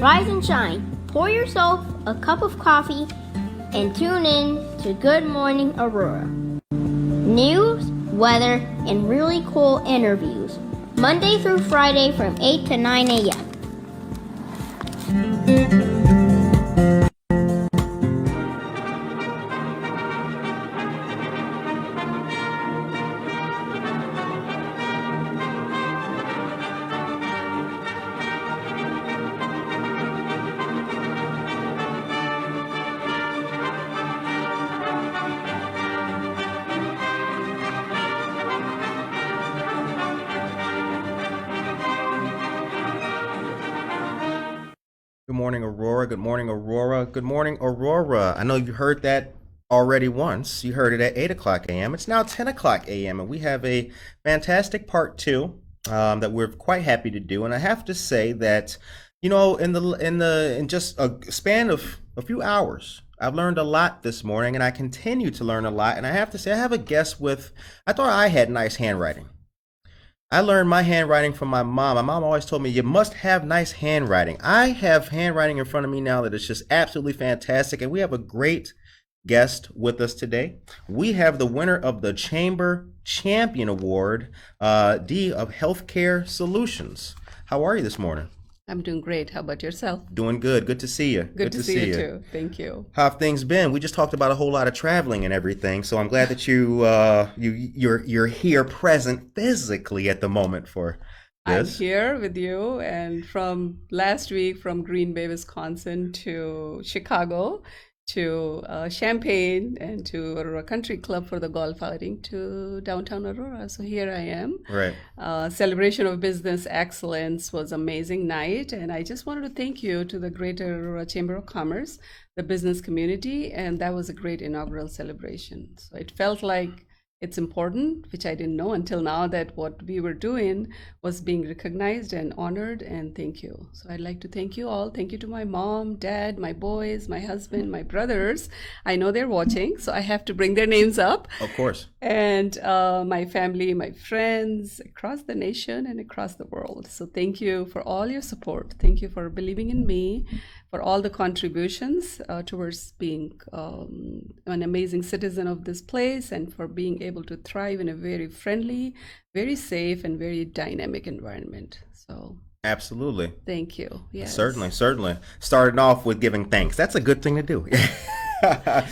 rise and shine. Pour yourself a cup of coffee and tune in to Good Morning Aurora. News, weather, and really cool interviews. Monday through Friday from 8 to 9 a.m. Good morning, Aurora. Good morning, Aurora. Good morning, Aurora. I know you heard that already once. You heard it at 8 o'clock a.m. It's now 10 o'clock a.m. and we have a fantastic part two that we're quite happy to do. And I have to say that, in just a span of a few hours, I've learned a lot this morning, and I continue to learn a lot. And I have to say, I have a guest I thought I had nice handwriting. I learned my handwriting from my mom. My mom always told me, you must have nice handwriting. I have handwriting in front of me now that is just absolutely fantastic. And we have a great guest with us today. We have the winner of the Chamber Champion Award, Dee of Healthcare Solutions. How are you this morning? I'm doing great. How about yourself? Doing good. Good to see you. Good to see you too. Thank you. How have things been? We just talked about a whole lot of traveling and everything, so I'm glad that you're here present physically at the moment for this. I'm here with you, and from last week from Green Bay, Wisconsin to Chicago to Champaign and to Aurora Country Club for the golf outing to downtown Aurora. So here I am. Right. Celebration of Business Excellence was amazing night. And I just wanted to thank you to the Greater Aurora Chamber of Commerce, the business community, and that was a great inaugural celebration. So it felt like it's important, which I didn't know until now, that what we were doing was being recognized and honored, and thank you. So I'd like to thank you all. Thank you to my mom, dad, my boys, my husband, my brothers. I know they're watching, so I have to bring their names up. Of course. And my family, my friends across the nation and across the world. So thank you for all your support. Thank you for believing in me, for all the contributions towards being an amazing citizen of this place, and for being able to thrive in a very friendly, very safe, and very dynamic environment. So absolutely. Thank you. Yes. Certainly. Starting off with giving thanks. That's a good thing to do.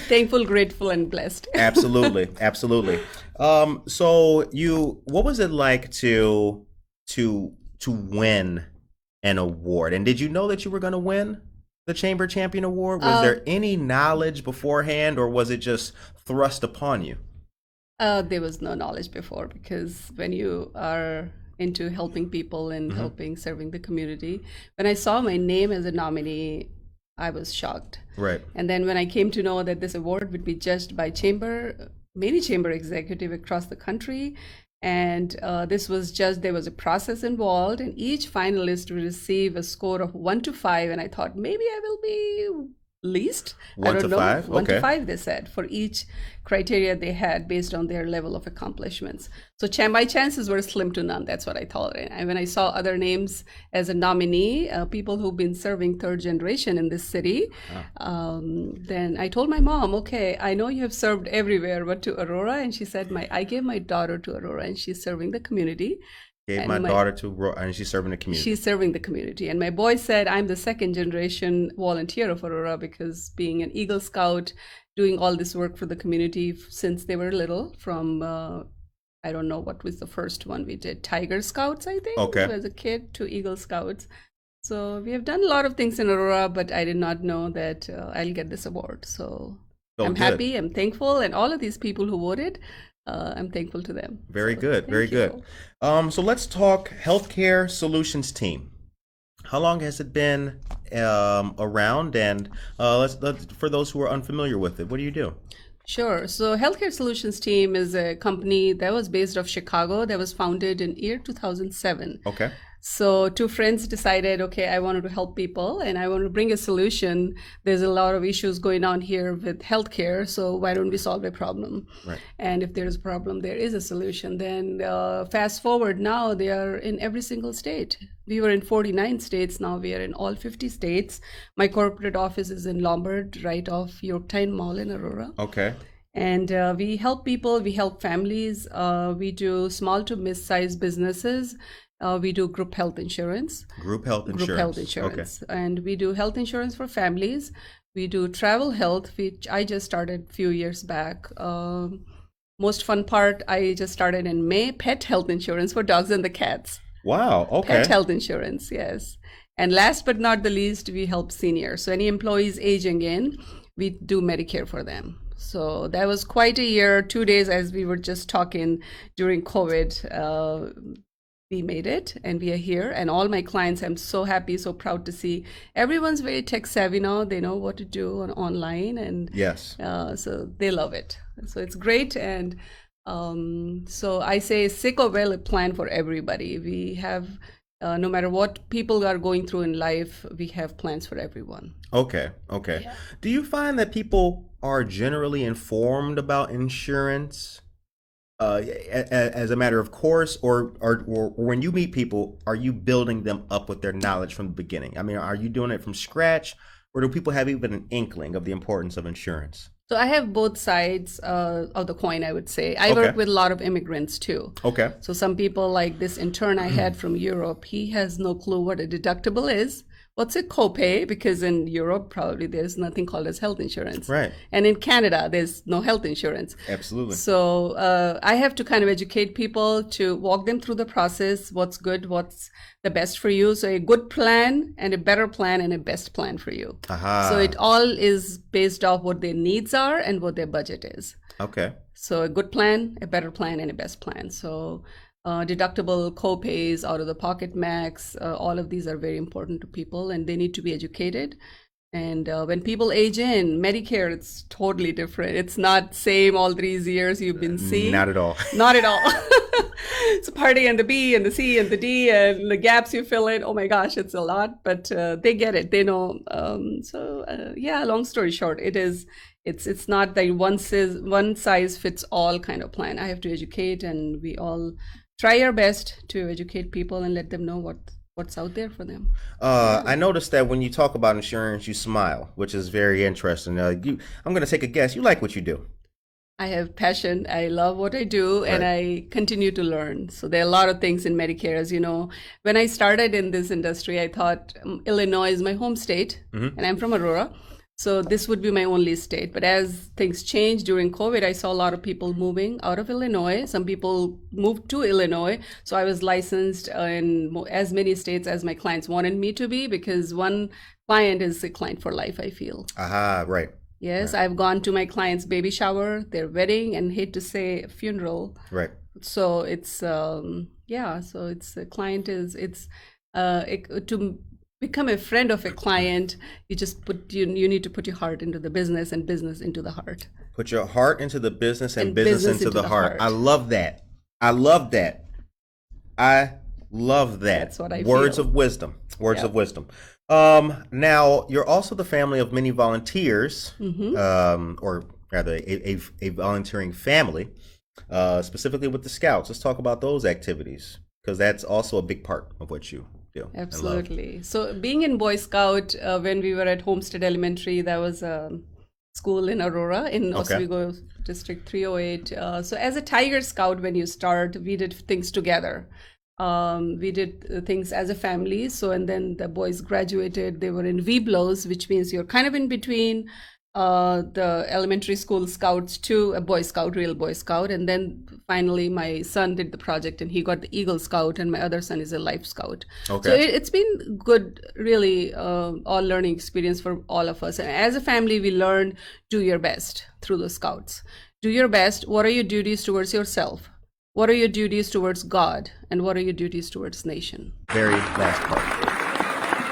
Thankful, grateful, and blessed. Absolutely. So what was it like to win an award? And did you know that you were going to win the Chamber Champion Award? Was there any knowledge beforehand, or was it just thrust upon you? There was no knowledge before, because when you are into helping people and serving the community, when I saw my name as a nominee, I was shocked. Right. And then when I came to know that this award would be judged by many chamber executives across the country, and this was just, there was a process involved, and each finalist will receive a score of 1 to 5, and I thought maybe I will be least. 1 to 5? 1 to 5, they said, for each criteria they had based on their level of accomplishments. So my chances were slim to none. That's what I thought. And when I saw other names as a nominee, people who've been serving third generation in this city, then I told my mom, okay, I know you have served everywhere, but to Aurora? And she said, I gave my daughter to Aurora, and she's serving the community. Gave my daughter to, and she's serving the community. She's serving the community. And my boy said, I'm the second generation volunteer of Aurora, because being an Eagle Scout, doing all this work for the community since they were little, from, I don't know what was the first one we did, Tiger Scouts, I think, as a kid, to Eagle Scouts. So we have done a lot of things in Aurora, but I did not know that I'll get this award. So I'm happy, I'm thankful, and all of these people who voted, I'm thankful to them. Very good. So let's talk Healthcare Solutions Team. How long has it been around? And let's for those who are unfamiliar with it, what do you do? Sure. So Healthcare Solutions Team is a company that was based off Chicago, that was founded in year 2007. Okay. So two friends decided, okay, I wanted to help people and I want to bring a solution. There's a lot of issues going on here with healthcare, so why don't we solve a problem? Right. And if there's a problem, there is a solution. Then fast forward, now they are in every single state. We were in 49 states, now we are in all 50 states. My corporate office is in Lombard, right off Yorktown Mall in Aurora. Okay. And we help people, we help families, we do small to mid-sized businesses. We do group health insurance. Group health insurance. Group health insurance. Okay. And we do health insurance for families. We do travel health, which I just started a few years back. Most fun part, I just started in May, pet health insurance for dogs and the cats. Wow. Okay. Pet health insurance, yes. And last but not the least, we help seniors. So any employees aging in, we do Medicare for them. So that was quite a year, 2 days, as we were just talking during COVID. We made it and we are here, and all my clients, I'm so happy, so proud to see everyone's very tech savvy now. They know what to do online, and Yes. So they love it. So it's great. And so I say sick or well, a plan for everybody. We have no matter what people are going through in life, we have plans for everyone. Okay. Okay. Yeah. Do you find that people are generally informed about insurance as a matter of course, or when you meet people, are you building them up with their knowledge from the beginning? I mean, are you doing it from scratch, or do people have even an inkling of the importance of insurance? So I have both sides of the coin, I would say. I Okay. work with a lot of immigrants too. Okay. So some people, like this intern I had from Europe, he has no clue what a deductible is. What's a copay? Because in Europe, probably there's nothing called as health insurance. Right. And in Canada, there's no health insurance. Absolutely. So I have to kind of educate people to walk them through the process, what's good, what's the best for you. So a good plan and a better plan and a best plan for you. Aha. So it all is based off what their needs are and what their budget is. Okay. So a good plan, a better plan, and a best plan. So deductible, co-pays, out-of-the-pocket max, all of these are very important to people, and they need to be educated. And when people age in, Medicare, it's totally different. It's not same all these years you've been seeing. Not at all. Not at all. It's a party and the B and the C and the D and the gaps you fill in. Oh my gosh, it's a lot, but they get it. They know. Yeah, long story short, it's not the one size fits all kind of plan. I have to educate, and we all try our best to educate people and let them know what's out there for them. I noticed that when you talk about insurance, you smile, which is very interesting. I'm going to take a guess. You like what you do. I have passion. I love what I do, and I continue to learn. So there are a lot of things in Medicare. As you know, when I started in this industry, I thought Illinois is my home state, and I'm from Aurora. So this would be my only state. But as things changed during COVID, I saw a lot of people moving out of Illinois. Some people moved to Illinois. So I was licensed in as many states as my clients wanted me to be, because one client is a client for life, I feel. Aha, right. Yes, I've gone to my client's baby shower, their wedding, and hate to say funeral. Right. So it's, so it's a client is, to become a friend of a client, you just you need to put your heart into the business and business into the heart. Put your heart into the business and business into the heart. heart. I love that. I love that. I love that. That's what I Words feel. of wisdom. Words Yeah. of wisdom. Now, you're also the family of many volunteers, or rather a volunteering family, specifically with the Scouts. Let's talk about those activities, because that's also a big part of what you do. and love. Absolutely. So being in Boy Scout, when we were at Homestead Elementary, that was a school in Aurora in Oswego District 308. So as a Tiger Scout, when you start, we did things together. We did things as a family. So, and then the boys graduated, they were in VBLOS, which means you're kind of in between the elementary school scouts to a Boy Scout, real Boy Scout. And then finally my son did the project and he got the Eagle Scout, and my other son is a Life Scout. Okay. So it's been good, really, all learning experience for all of us. And as a family, we learned do your best through the Scouts. Do your best. What are your duties towards yourself? What are your duties towards God? And what are your duties towards nation? Very last part.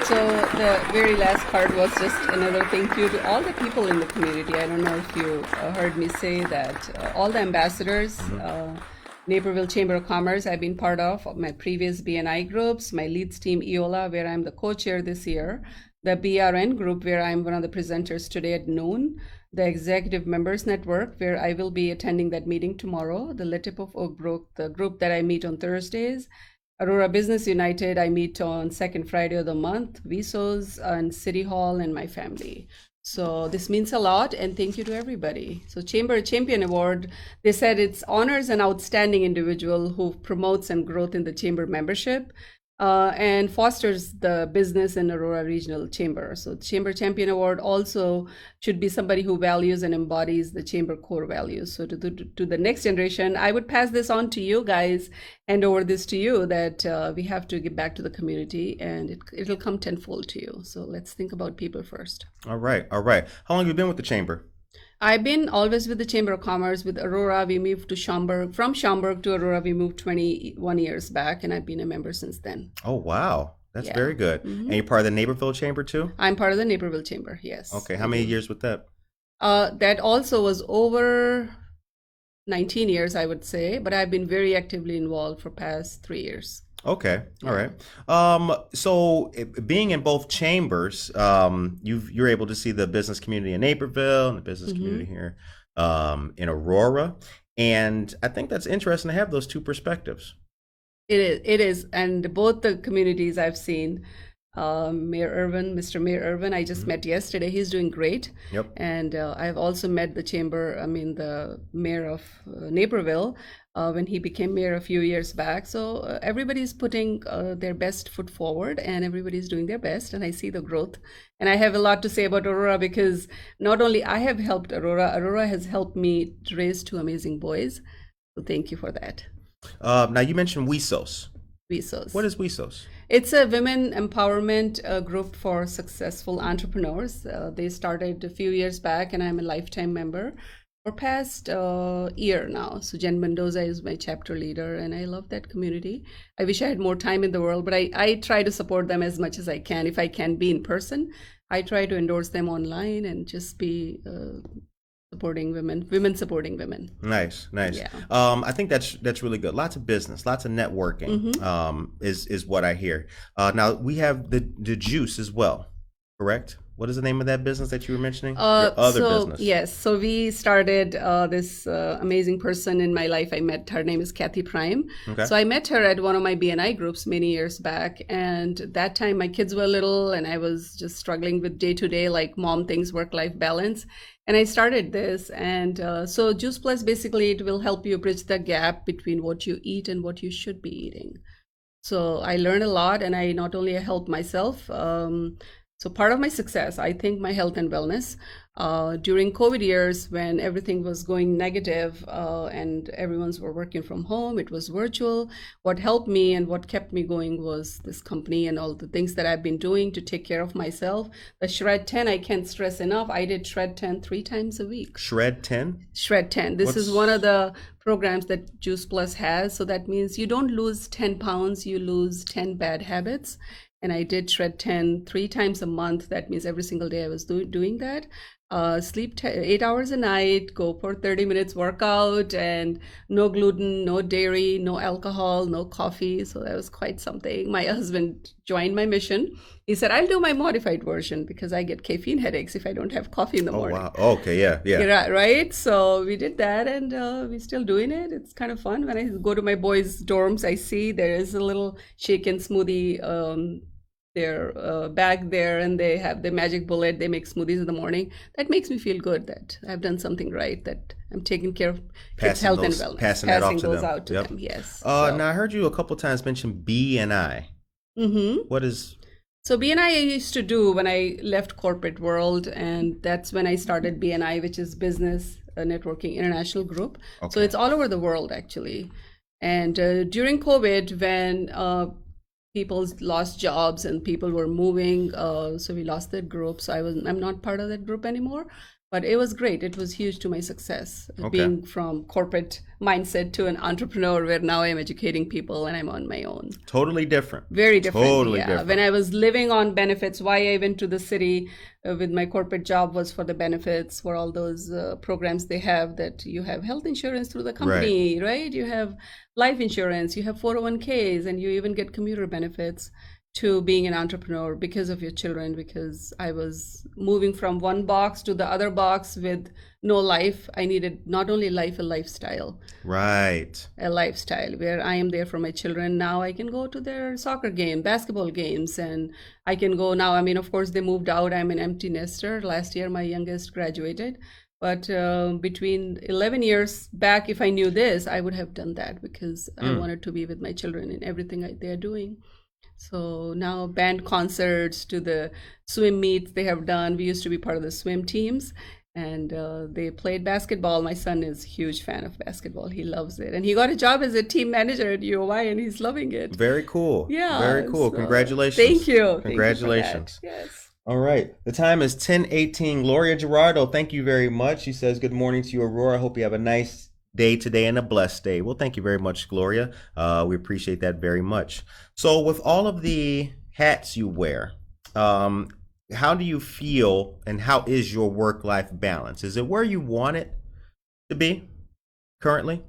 So the very last part was just another thank you to all the people in the community. I don't know if you heard me say that all the ambassadors, Naperville Chamber of Commerce, I've been part of my previous BNI groups, my leads team, EOLA, where I'm the co-chair this year, the BRN group, where I'm one of the presenters today at noon, the Executive Members Network, where I will be attending that meeting tomorrow, the Letip of Oak Brook, the group that I meet on Thursdays, Aurora Business United, I meet on second Friday of the month, VSOS, and City Hall, and my family. So this means a lot, and thank you to everybody. So Chamber Champion Award, they said it's honors an outstanding individual who promotes and growth in the chamber membership and fosters the business in Aurora Regional Chamber. So Chamber Champion Award also should be somebody who values and embodies the chamber core values. So to the next generation, I would pass this on to you guys, hand over this to you, that we have to give back to the community, and it'll come tenfold to you. So let's think about people first. All right. All right. How long have you been with the chamber? I've been always with the Chamber of Commerce. With Aurora, we moved to Schaumburg. From Schaumburg to Aurora, we moved 21 years back, and I've been a member since then. Oh, wow. That's Yeah. very good. Mhm. And you're part of the Naperville Chamber too? I'm part of the Naperville Chamber, yes. Okay. How many years with that? That also was over 19 years, I would say, but I've been very actively involved for past 3 years. Okay. All right. So being in both chambers, you're able to see the business community in Naperville and the business community here in Aurora. And I think that's interesting to have those two perspectives. It is, and both the communities I've seen, Mayor Irvin, Mr. Mayor Irvin, I just met yesterday. He's doing great. Yep. And I've also met the mayor of Naperville when he became mayor a few years back. So everybody's putting their best foot forward, and everybody's doing their best, and I see the growth. And I have a lot to say about Aurora, because not only I have helped Aurora, Aurora has helped me to raise two amazing boys. So thank you for that. Now you mentioned WESOS. VSOS. What is WESOS? It's a women empowerment group for successful entrepreneurs. They started a few years back, and I'm a lifetime member for past year now. So Jen Mendoza is my chapter leader, and I love that community. I wish I had more time in the world, but I try to support them as much as I can. If I can be in person, I try to endorse them online and just be supporting women supporting women. Nice. Yeah. I think that's really good. Lots of business, lots of networking is what I hear. Now we have the juice as well, correct? What is the name of that business that you were mentioning? Your other business. Yes. So we started this amazing person in my life. I met her name is Kathy Prime. Okay. So I met her at one of my BNI groups many years back. And that time my kids were little, and I was just struggling with day-to-day, like mom things, work-life balance. And I started this. And so Juice Plus, basically, it will help you bridge the gap between what you eat and what you should be eating. So I learned a lot, and I not only help myself, so part of my success, I think, my health and wellness. During COVID years, when everything was going negative and everyone's were working from home, it was virtual. What helped me and what kept me going was this company and all the things that I've been doing to take care of myself. The Shred 10, I can't stress enough. I did Shred 10 3 times a week. Shred 10? Shred 10. This is one of the programs that Juice Plus has. So that means you don't lose 10 pounds, you lose 10 bad habits. And I did Shred 10 3 times a month. That means every single day I was doing that. Sleep 8 hours a night, go for 30 minutes workout, and no gluten, no dairy, no alcohol, no coffee. So that was quite something. My husband joined my mission. He said, I'll do my modified version because I get caffeine headaches if I don't have coffee in the morning. Oh, wow. Okay, yeah. Yeah, right? So we did that, and we're still doing it. It's kind of fun. When I go to my boys' dorms, I see there is a little shaken smoothie their bag there, and they have the magic bullet. They make smoothies in the morning. That makes me feel good that I've done something right, that I'm taking care of kids' health and wellness. Passing that off to those them. out to Yep. them, yes. Now I heard you a couple times mention BNI. What is... So BNI I used to do when I left corporate world, and that's when I started BNI, which is Business Networking International Group. So it's all over the world, actually. And during COVID, when people lost jobs and people were moving, so we lost that group. So I'm not part of that group anymore. But it was great. It was huge to my success, Okay. being from corporate mindset to an entrepreneur where now I'm educating people and I'm on my own. Totally different. Very different. Totally yeah. different. When I was living on benefits, why I went to the city with my corporate job was for the benefits, for all those programs they have, that you have health insurance through the company, right? You have life insurance, you have 401ks, and you even get commuter benefits, to being an entrepreneur because of your children, because I was moving from one box to the other box with no life. I needed not only life, a lifestyle. Right. A lifestyle where I am there for my children. Now I can go to their soccer game, basketball games, and I can go now. I mean, of course, they moved out. I'm an empty nester. Last year, my youngest graduated. But between 11 years back, if I knew this, I would have done that, because I wanted to be with my children in everything they're doing. So now band concerts to the swim meets they have done. We used to be part of the swim teams, and they played basketball. My son is a huge fan of basketball. He loves it. And he got a job as a team manager at UOI, and he's loving it. Very cool. Yeah. Very cool. so Congratulations. Thank you. Congratulations. Thank you for that. Yes. All right. The time is 10:18. Gloria Gerardo, thank you very much. She says, good morning to you, Aurora. I hope you have a nice day today and a blessed day. Well, thank you very much, Gloria. We appreciate that very much. So with all of the hats you wear, how do you feel, and how is your work-life balance? Is it where you want it to be currently?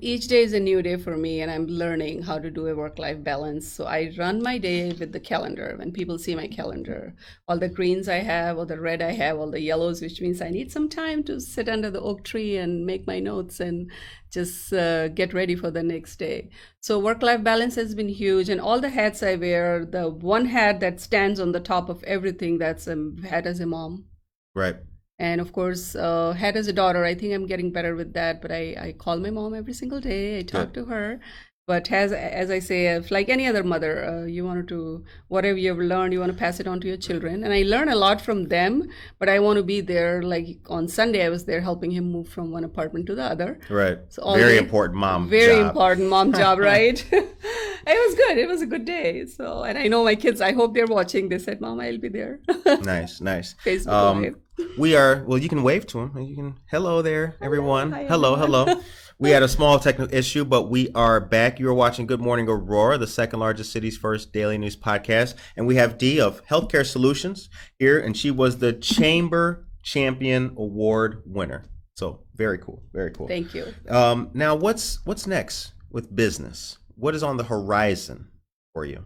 Each day is a new day for me, and I'm learning how to do a work-life balance. So I run my day with the calendar. When people see my calendar, all the greens I have, all the red I have, all the yellows, which means I need some time to sit under the oak tree and make my notes and just get ready for the next day. So work-life balance has been huge, and all the hats I wear, the one hat that stands on the top of everything, that's a hat as a mom. Right. And of course, had as a daughter, I think I'm getting better with that. But I call my mom every single day. I talk to her. But as I say, like any other mother, you want to, whatever you've learned, you want to pass it on to your children. And I learn a lot from them, but I want to be there. Like on Sunday, I was there helping him move from one apartment to the other. Right. So very important mom Very job. important mom job, right? It was good. It was a good day. So, and I know my kids, I hope they're watching. They said, Mom, I'll be there. Nice, nice. Facebook Live. We are, well, you can wave to them. You can, hello there, everyone. Hi, hello, everyone. hello. We had a small technical issue, but we are back. You are watching Good Morning Aurora, the second largest city's first daily news podcast. And we have Dee of Healthcare Solutions here, and she was the Chamber Champion Award winner. So very cool, very cool. Thank you. Now, what's next with business? What is on the horizon for you?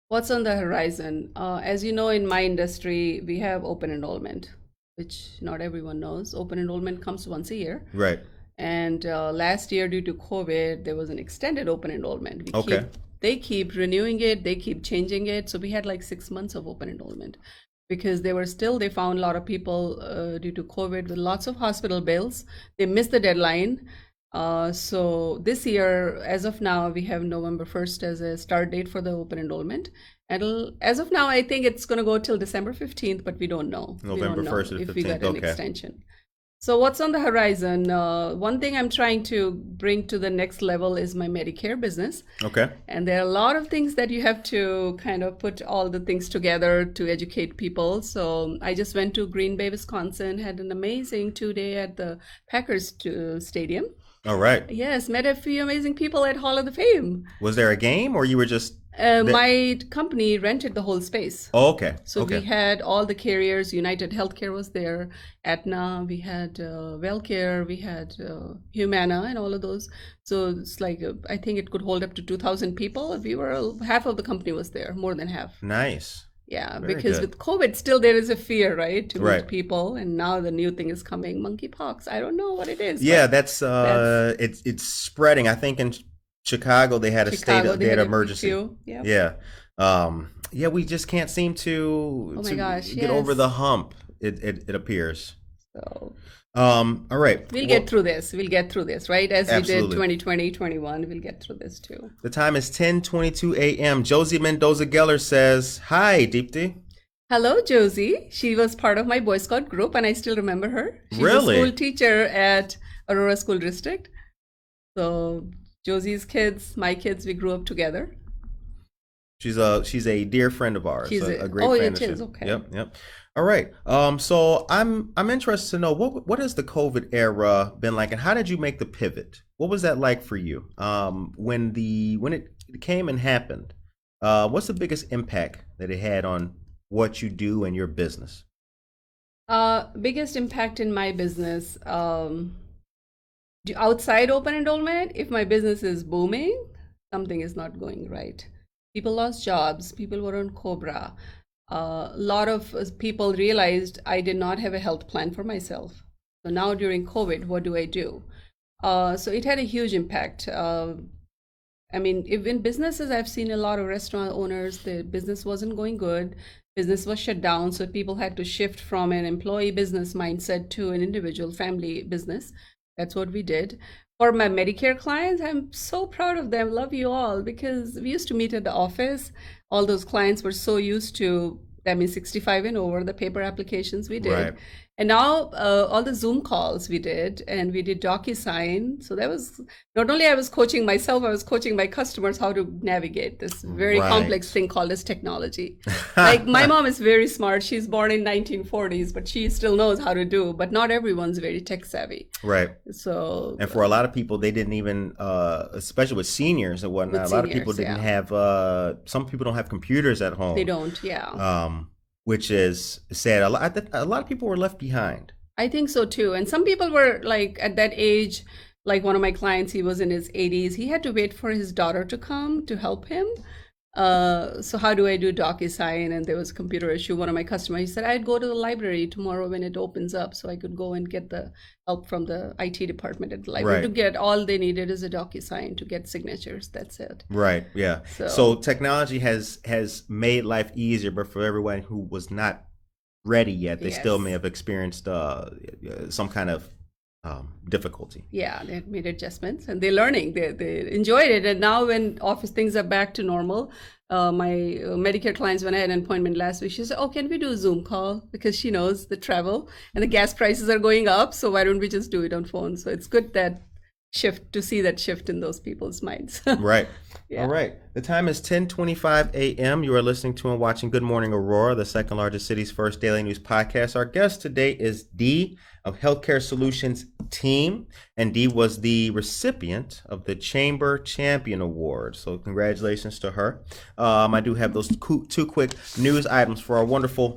What's on the horizon? As you know, in my industry, we have open enrollment, which not everyone knows. Open enrollment comes once a year. Right. And last year, due to COVID, there was an extended open enrollment. They keep renewing it. They keep changing it. So we had like 6 months of open enrollment, because they found a lot of people due to COVID with lots of hospital bills. They missed the deadline. So this year, as of now, we have November 1st as a start date for the open enrollment. And as of now, I think it's going to go till December 15th, but we don't know. November 1st to the 15th, if we get an okay. extension. So what's on the horizon? One thing I'm trying to bring to the next level is my Medicare business. Okay. And there are a lot of things that you have to kind of put all the things together to educate people. So I just went to Green Bay, Wisconsin, had an amazing 2-day at the Packers Stadium. All right. Yes, met a few amazing people at Hall of the Fame. Was there a game, or you were just... My company rented the whole space. Oh, okay. So okay. we had all the carriers. United Healthcare was there, Aetna, we had WellCare, we had Humana, and all of those. So it's like, I think it could hold up to 2,000 people. Half of the company was there, more than half. Nice. Yeah, Very because good. with COVID, still there is a fear, right, to Right. meet people. And now the new thing is coming, monkeypox. I don't know what it is. Yeah, but it's spreading. I think in Chicago they had they had an emergency. Yeah. Yeah, we just can't seem to, get over the hump. It appears. So all right. we'll get through this. We'll get through this, right? As Absolutely. we did 2020, 21, we'll get through this too. The time is 10:22 a.m. Josie Mendoza Geller says, "Hi, Deepti." Hello, Josie. She was part of my Boy Scout group, and I still remember her. She's Really? a school teacher at Aurora School District. So Josie's kids, my kids, we grew up together. She's a dear friend of ours, a great Oh, fan it of is. Chip. Okay. Yep. All right. So I'm interested to know what has the COVID era been like, and how did you make the pivot? What was that like for you? When it came and happened, what's the biggest impact that it had on what you do and your business? Biggest impact in my business, outside open enrollment, if my business is booming, something is not going right. People lost jobs, people were on Cobra. A lot of people realized I did not have a health plan for myself. So now during COVID, what do I do? So it had a huge impact. I mean, if in businesses, I've seen a lot of restaurant owners, the business wasn't going good. Business was shut down, so people had to shift from an employee business mindset to an individual family business. That's what we did. For my Medicare clients, I'm so proud of them. Love you all because we used to meet at the office. All those clients were so used to, that means 65 and over, the paper applications we did. Right. And now all the Zoom calls we did, and we did DocuSign. So that was not only I was coaching myself, I was coaching my customers how to navigate this very Right. complex thing called as technology. Like my mom is very smart. She's born in 1940s, but she still knows how to do. But not everyone's very tech savvy. Right. So And for a lot of people, they didn't even, especially with seniors and whatnot, With a lot of people seniors, didn't yeah. have, some people don't have computers at home. they don't, yeah. Which is sad. A lot of people were left behind. I think so too. And some people were like at that age, like one of my clients, he was in his 80s. He had to wait for his daughter to come to help him. So how do I do DocuSign? And there was a computer issue. One of my customers, he said, I'd go to the library tomorrow when it opens up so I could go and get the help from the IT department at the library Right. to get all they needed is a DocuSign to get signatures. That's it. Right. Yeah. So- So technology has made life easier, but for everyone who was not ready yet, they still Yes. may have experienced some kind of difficulty. Yeah, they had made adjustments and they're learning. They enjoyed it. And now when office things are back to normal, my Medicare clients, when I had an appointment last week, she said, oh, can we do a Zoom call? Because she knows the travel and the gas prices are going up. So why don't we just do it on phone? So it's good that to see that shift in those people's minds. Right. Yeah. All right. The time is 10:25 a.m. You are listening to and watching Good Morning Aurora, the second largest city's first daily news podcast. Our guest today is Dee of Healthcare Solutions Team, and Dee was the recipient of the Chamber Champion Award. So congratulations to her. I do have those two quick news items for our wonderful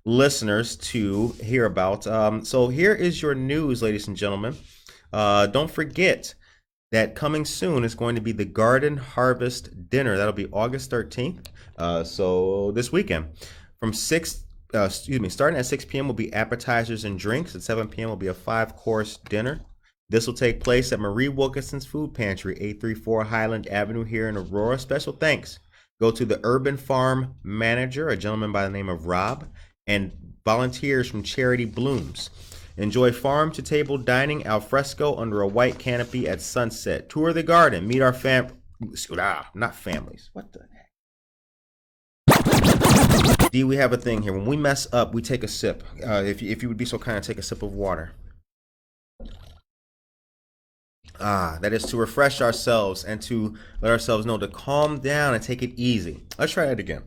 listeners to hear about. So here is your news, ladies and gentlemen. Don't forget that coming soon is going to be the Garden Harvest Dinner. That'll be August 13th. So this weekend, starting at 6 p.m. will be appetizers and drinks. At 7 p.m. will be a 5-course dinner. This will take place at Marie Wilkinson's Food Pantry, 834 Highland Avenue here in Aurora. Special thanks go to the Urban Farm Manager, a gentleman by the name of Rob, and volunteers from Charity Blooms. Enjoy farm-to-table dining al fresco under a white canopy at sunset. Tour the garden. Meet our not families. What the heck? Dee, we have a thing here. When we mess up, we take a sip. If you would be so kind, take a sip of water. That is to refresh ourselves and to let ourselves know to calm down and take it easy. Let's try that again.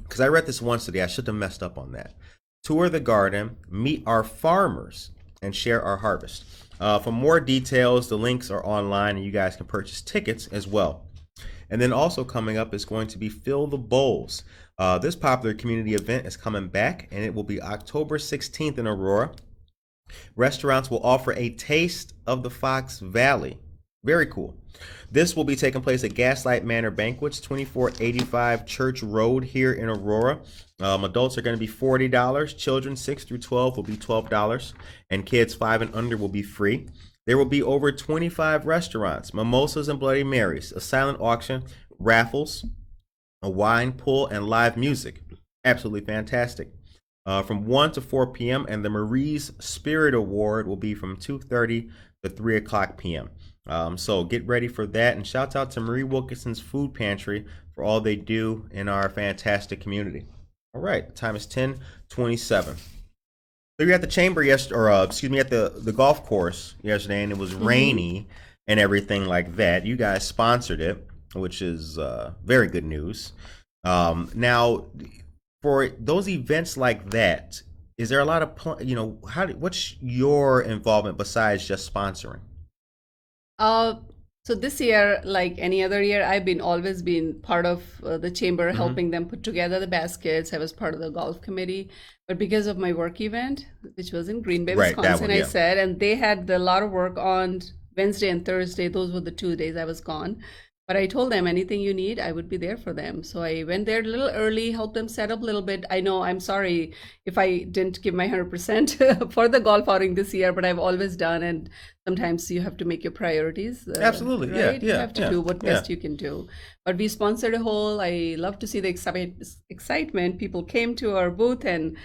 Because I read this once today. I should have messed up on that. Tour the garden, meet our farmers, and share our harvest. For more details, the links are online, and you guys can purchase tickets as well. And then also coming up is going to be Fill the Bowls. This popular community event is coming back, and it will be October 16th in Aurora. Restaurants will offer a taste of the Fox Valley. Very cool. This will be taking place at Gaslight Manor Banquets, 2485 Church Road here in Aurora. Adults are going to be $40. Children 6 through 12 will be $12. And kids 5 and under will be free. There will be over 25 restaurants, mimosas and Bloody Marys, a silent auction, raffles, a wine pull, and live music. Absolutely fantastic. From 1 to 4 p.m. And the Marie's Spirit Award will be from 2:30 to 3 o'clock p.m. So get ready for that, and shout out to Marie Wilkinson's Food Pantry for all they do in our fantastic community. All right, the time is 10:27. So you're at the chamber yesterday, at the golf course yesterday, and it was rainy and everything like that. You guys sponsored it. which is very good news. Now, for those events like that, is there a lot of what's your involvement besides just sponsoring? Uh, so this year, like any other year, I've been always been part of the chamber, helping them put together the baskets. I was part of the golf committee, but because of my work event, which was in Green Bay, Right, that Wisconsin, one, I yeah. said, and they had a lot of work on Wednesday and Thursday. Those were the 2 days I was gone. But I told them anything you need, I would be there for them. So I went there a little early, helped them set up a little bit. I know I'm sorry if I didn't give my 100% for the golf outing this year, but I've always done. And sometimes you have to make your priorities. Absolutely, yeah, right? You yeah, have to yeah, do what yeah. best you can do. But we sponsored a whole. I love to see the excitement. People came to our booth, and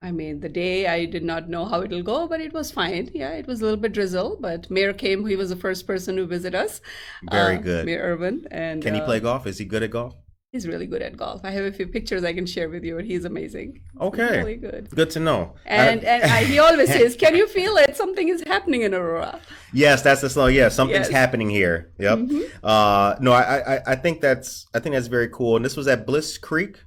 I mean, the day I did not know how it'll go, but it was fine. Yeah, it was a little bit drizzle, but Mayor came. He was the first person to visit us. Very good. Mayor Irvin, and Can he play golf? Is he good at golf? he's really good at golf. I have a few pictures I can share with you, and he's amazing. He's Okay. really good. Good to know. And he always says, "Can you feel it? Something is happening in Aurora." Yes, that's the song. Yeah, something's Yes. happening here. Yep. No, I think that's very cool. And this was at Bliss Creek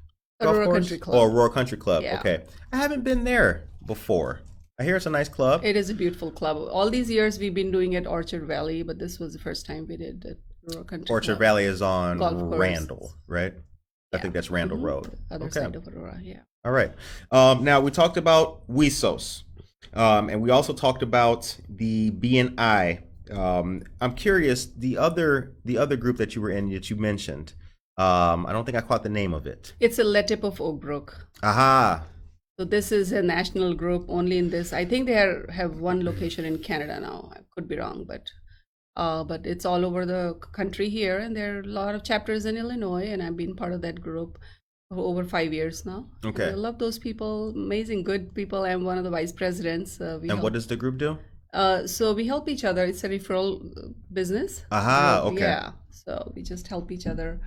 Golf Aurora Course? Country Club. Oh, Aurora Country Club. Yeah. Okay. I haven't been there before. I hear it's a nice club. It is a beautiful club. All these years we've been doing it Orchard Valley, but this was the first time we did it. Aurora Country Orchard Club. Valley is on Golf course. Randall, right? I think that's Randall Road. Other Okay. side of Aurora, yeah. All right. Now we talked about WESOS, and we also talked about the BNI. I'm curious, the other group that you were in that you mentioned. I don't think I caught the name of it. It's a LETIP of Oak Brook. Aha. So this is a national group only in this. I think they have one location in Canada now. I could be wrong, but it's all over the country here, and there are a lot of chapters in Illinois, and I've been part of that group for over 5 years now. Okay. And I love those people, amazing, good people. I'm one of the vice presidents. And what does the group do? So we help each other. It's a referral business. Aha, So, okay. Yeah. So we just help each other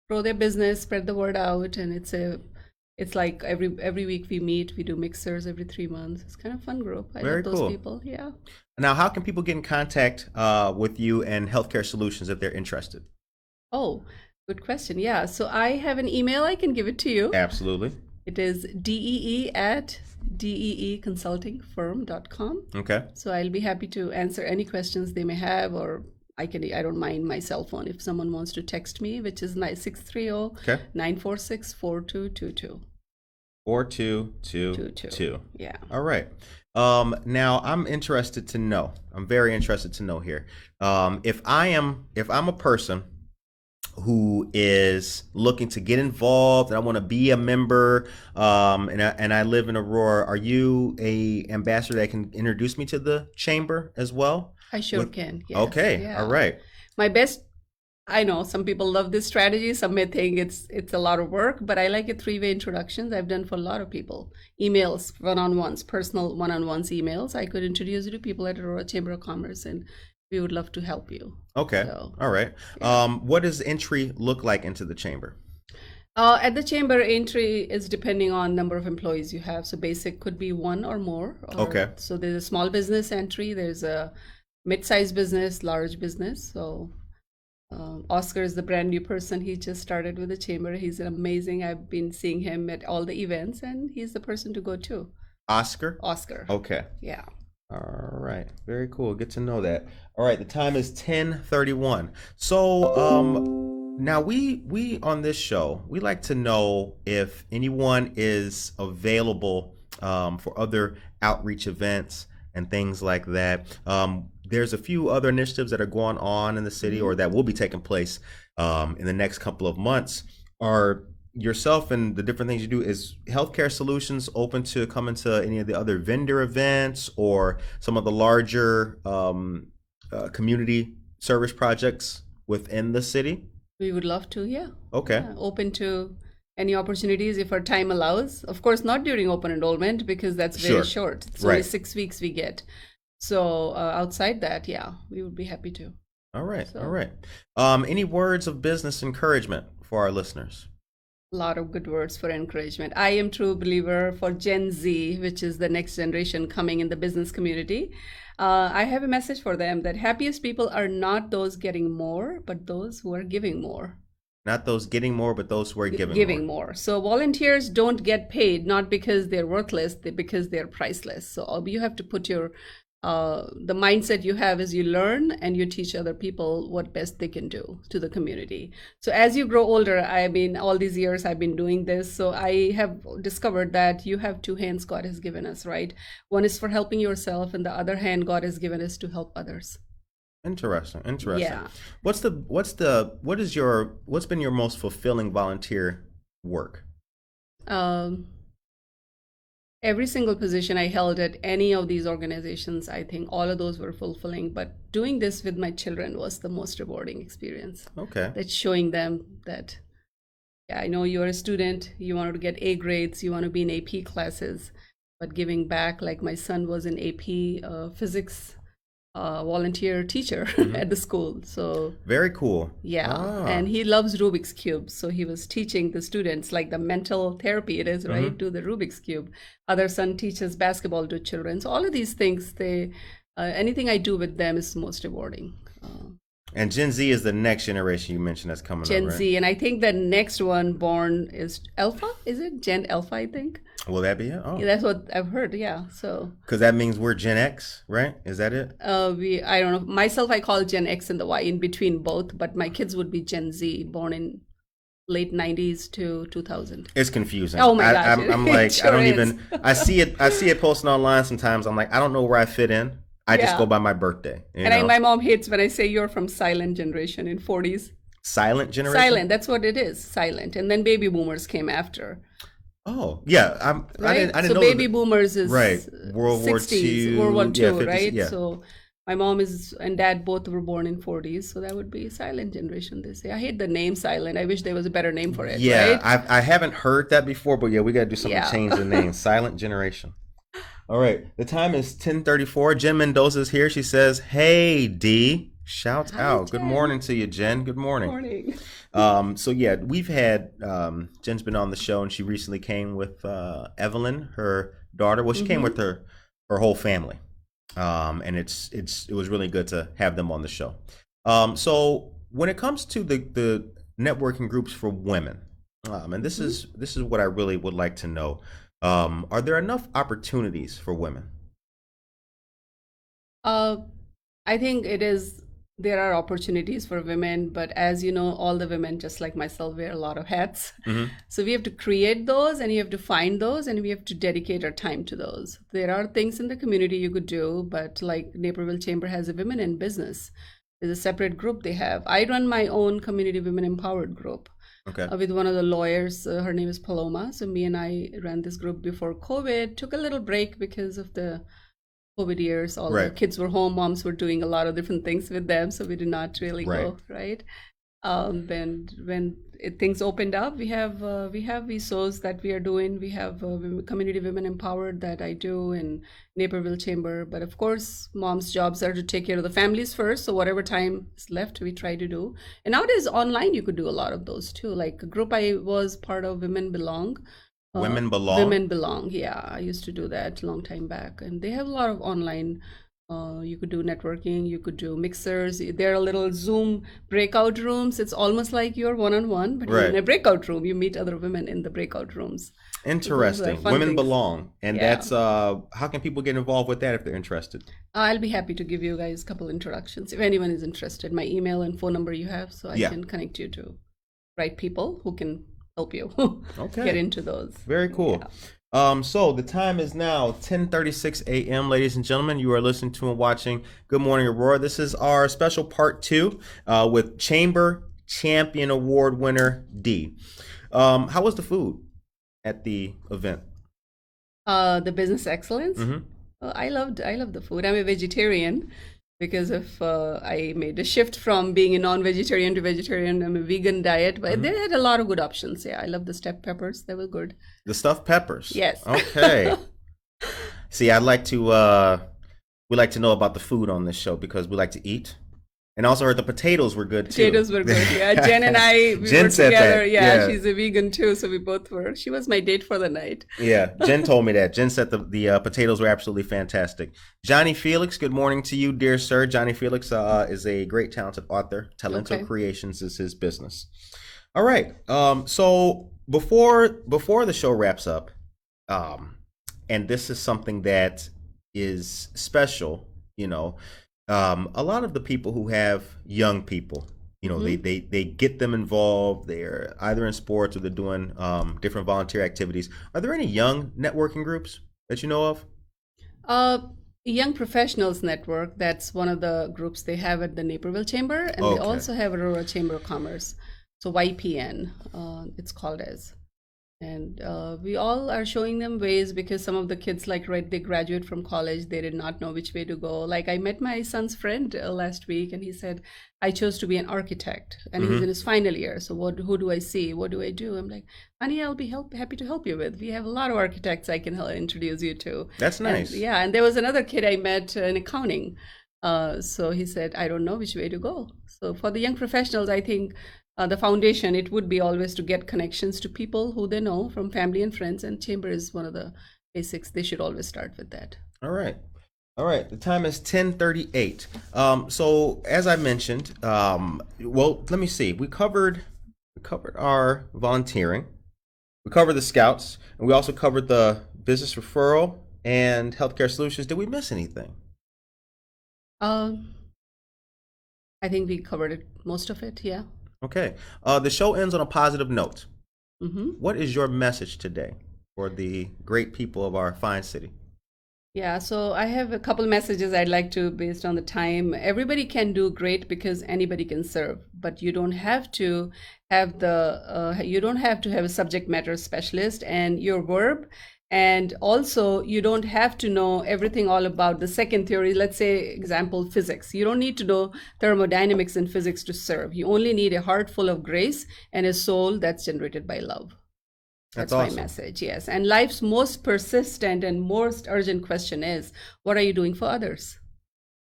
grow their business, spread the word out, and it's like every week we meet. We do mixers every 3 months. It's kind of fun group. I Very love those cool. people. Yeah. Now, how can people get in contact with you and Healthcare Solutions if they're interested? Oh, good question. Yeah. So I have an email. I can give it to you. Absolutely. It is dee@deeconsultingfirm.com. Okay. So I'll be happy to answer any questions they may have, or I don't mind my cell phone if someone wants to text me, which is 630-946-4222. 4222. Yeah. All right. Now I'm interested to know. I'm very interested to know here. If I'm a person who is looking to get involved and I want to be a member, and I live in Aurora, are you a ambassador that can introduce me to the chamber as well? I sure can. Yes. Okay. Yeah. All right. My best. I know some people love this strategy. Some may think it's a lot of work, but I like it three-way introductions. I've done for a lot of people. Emails, one-on-ones, personal one-on-ones emails. I could introduce you to people at Aurora Chamber of Commerce, and we would love to help you. Okay. So, All right. yeah. What does entry look like into the chamber? At the chamber, entry is depending on number of employees you have. So basic could be one or more. Okay. So there's a small business entry. There's a mid-sized business, large business. So Oscar is the brand new person. He just started with the chamber. He's amazing. I've been seeing him at all the events, and he's the person to go to. Oscar? Oscar. Okay. Yeah. All right. Very cool. Good to know that. All right. The time is 10:31. So now we on this show, we like to know if anyone is available for other outreach events and things like that. There's a few other initiatives that are going on in the city or that will be taking place in the next couple of months. Are yourself and the different things you do, is Healthcare Solutions open to coming to any of the other vendor events or some of the larger community service projects within the city? We would love to, yeah. Okay. Yeah, open to any opportunities if our time allows. Of course, not during open enrollment because that's very Sure. short. It's Right. only 6 weeks we get. So outside that, yeah, we would be happy to. All right. So- All right. Any words of business encouragement for our listeners? A lot of good words for encouragement. I am true believer for Gen Z, which is the next generation coming in the business community. I have a message for them that happiest people are not those getting more, but those who are giving more. Not those getting more, but those who are giving Giving more. more. So volunteers don't get paid not because they're worthless, because they're priceless. So you have to put your the mindset you have is you learn and you teach other people what best they can do to the community. So as you grow older, I mean, all these years I've been doing this. So I have discovered that you have two hands God has given us, right? One is for helping yourself, and the other hand God has given us to help others. Interesting. Yeah. What's been your most fulfilling volunteer work? Every single position I held at any of these organizations, I think all of those were fulfilling. But doing this with my children was the most rewarding experience. Okay. That's showing them that, yeah, I know you're a student, you wanted to get A grades, you want to be in AP classes, but giving back, like my son was an AP physics volunteer teacher at the school. So very cool. yeah, and he loves Rubik's Cube. So he was teaching the students like the mental therapy it is, right? Do the Rubik's Cube. Other son teaches basketball to children. So all of these things, anything I do with them is most rewarding. And Gen Z is the next generation you mentioned that's coming Gen up, right? Z, and I think the next one born is Alpha. Is it Gen Alpha? I think. Will that be it? Oh, Yeah, that's what I've heard. Yeah, so because that means we're Gen X, right? Is that it? I don't know. Myself, I call Gen X and the Y in between both, but my kids would be Gen Z, born in late 90s to 2000. It's confusing. Oh my gosh, I'm it like, sure I don't is. even. I see it posted online sometimes. I'm like, I don't know where I fit in. I just Yeah. go by my birthday. You And know? my mom hates when I say you're from silent generation in 40s. Silent generation. Silent, that's what it is, silent. And then baby boomers came after. Oh yeah, Right? I didn't so know. baby boomers is Right. World War 60s, II, World War yeah, II, 50s, right? yeah. So my mom and dad both were born in 40s, so that would be silent generation, they say. I hate the name silent. I wish there was a better name for it, Yeah, right? I haven't heard that before, but yeah, we got to do something to Yeah. change the name. Silent generation. All right, the time is 10:34. Jen Mendoza's here. She says, "Hey, Dee." Shout Hi, out. Good Jen. morning to you, Jen. Good morning. Morning. So yeah, we've had Jen's been on the show, and she recently came with Evelyn, her daughter. Well, she came with her whole family, and it was really good to have them on the show. So when it comes to the networking groups for women, and this is what I really would like to know. Are there enough opportunities for women? I think there are opportunities for women, but as you know, all the women, just like myself, wear a lot of hats. So we have to create those, and you have to find those, and we have to dedicate our time to those. There are things in the community you could do, but like Naperville Chamber has a women in business. There's a separate group they have. I run my own community women empowered group. Okay. With one of the lawyers. Her name is Paloma. So me and I ran this group before COVID. Took a little break because of the COVID years. All the Right. kids were home. Moms were doing a lot of different things with them. So we did not really go, right? Then when things opened up, we have VSOs that we are doing. We have community women empowered that I do in Naperville Chamber. But of course, moms' jobs are to take care of the families first. So whatever time is left, we try to do. And nowadays, online, you could do a lot of those too. Like a group I was part of, Women Belong. Women Belong? Women Belong. Yeah, I used to do that a long time back. And they have a lot of online. You could do networking, you could do mixers. There are little Zoom breakout rooms. It's almost like you're one-on-one, but you're in a breakout room. You meet other women in the breakout rooms. Interesting. fun Women things. Belong. And Yeah. that's how can people get involved with that if they're interested? I'll be happy to give you guys a couple introductions if anyone is interested. My email and phone number you have, so I can connect you to right people who can help you Okay. get into those. Very cool. Yeah. So the time is now 10:36 a.m., ladies and gentlemen. You are listening to and watching Good Morning Aurora. This is our special part 2 with Chamber Champion Award winner Dee. How was the food at the event? The business excellence. Mhm. I loved the food. I'm a vegetarian because of I made a shift from being a non-vegetarian to vegetarian. I'm a vegan diet, but they had a lot of good options. Yeah, I love the stuffed peppers. They were good. The stuffed peppers. Yes. Okay. See, we like to know about the food on this show because we like to eat. And also heard the potatoes were good too. Potatoes were good. Yeah, Jen and I, we Jen were said together. that. Yeah, Yeah. she's a vegan too, so we both were. She was my date for the night. Yeah, Jen told me that. Jen said the potatoes were absolutely fantastic. Johnny Felix, good morning to you, dear sir. Johnny Felix is a great, talented author. Talento Okay. Creations is his business. All right. So before the show wraps up, and this is something that is special, you know, a lot of the people who have young people, you know, Mhm. they get them involved. They're either in sports or they're doing different volunteer activities. Are there any young networking groups that you know of? Uh, Young Professionals Network, that's one of the groups they have at the Naperville Chamber, and they Okay. also have Aurora Chamber of Commerce. So YPN, it's called as. And we all are showing them ways because some of the kids, like, right, they graduate from college, they did not know which way to go. Like, I met my son's friend last week, and he said, I chose to be an architect, and he's in his final year. So who do I see? What do I do? I'm like, honey, I'll be happy to help you with. We have a lot of architects I can introduce you to. That's nice. And, yeah, and there was another kid I met in accounting. So he said, I don't know which way to go. So for the young professionals, I think the foundation, it would be always to get connections to people who they know from family and friends, and chamber is one of the basics. They should always start with that. All right. All right. The time is 10:38. So as I mentioned, well, let me see. We covered our volunteering. We covered the scouts, and we also covered the business referral and healthcare solutions. Did we miss anything? I think we covered it, most of it. Yeah. Okay. The show ends on a positive note. Mm-hmm. What is your message today for the great people of our fine city? Yeah, so I have a couple messages I'd like to, based on the time. Everybody can do great because anybody can serve, but you don't have to have you don't have to have a subject matter specialist and your verb. And also, you don't have to know everything all about the second theory. Let's say, example, physics. You don't need to know thermodynamics and physics to serve. You only need a heart full of grace and a soul that's generated by love. That's My awesome. message, yes. And life's most persistent and most urgent question is, what are you doing for others?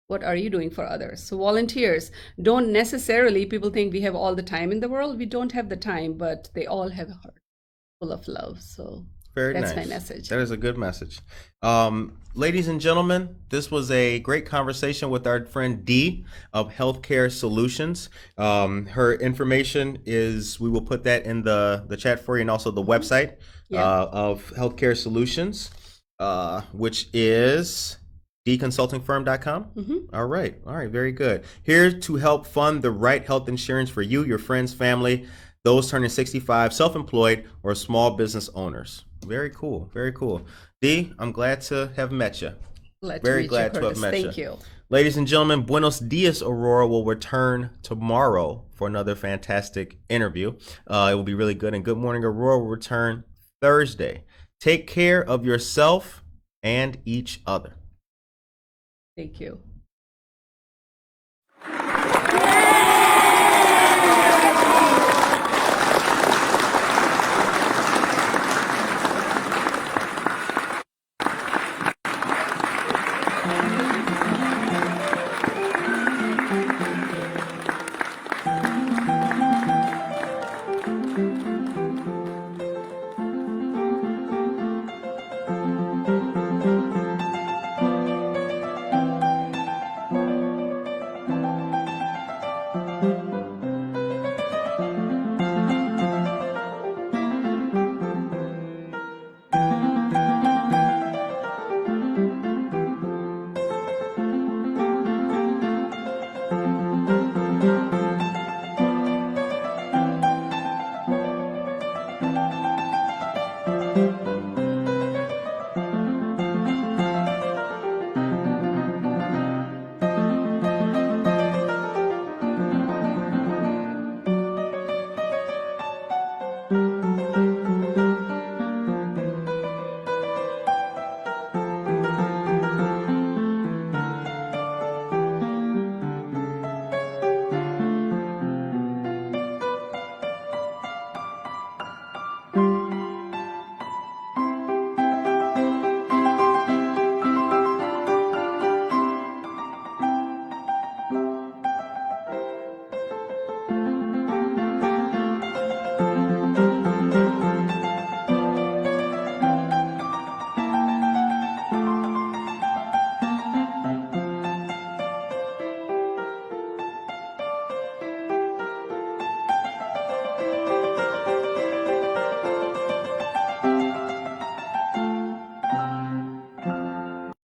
What are you doing for others? So volunteers don't necessarily, people think we have all the time in the world. We don't have the time, but they all have a heart full of love. So Very that's nice. my message. That is a good message. Ladies and gentlemen, this was a great conversation with our friend Dee of Healthcare Solutions. Her information is, we will put that in the chat for you, and also the website of Healthcare Solutions, which is dconsultingfirm.com. All right. Very good. Here to help fund the right health insurance for you, your friends, family, those turning 65, self-employed, or small business owners. Very cool. Very cool. Dee, I'm glad to have met you. Very glad to have met you. Thank you. Ladies and gentlemen, Buenos Dias, Aurora will return tomorrow for another fantastic interview. It will be really good. And Good Morning Aurora will return Thursday. Take care of yourself and each other. Thank you.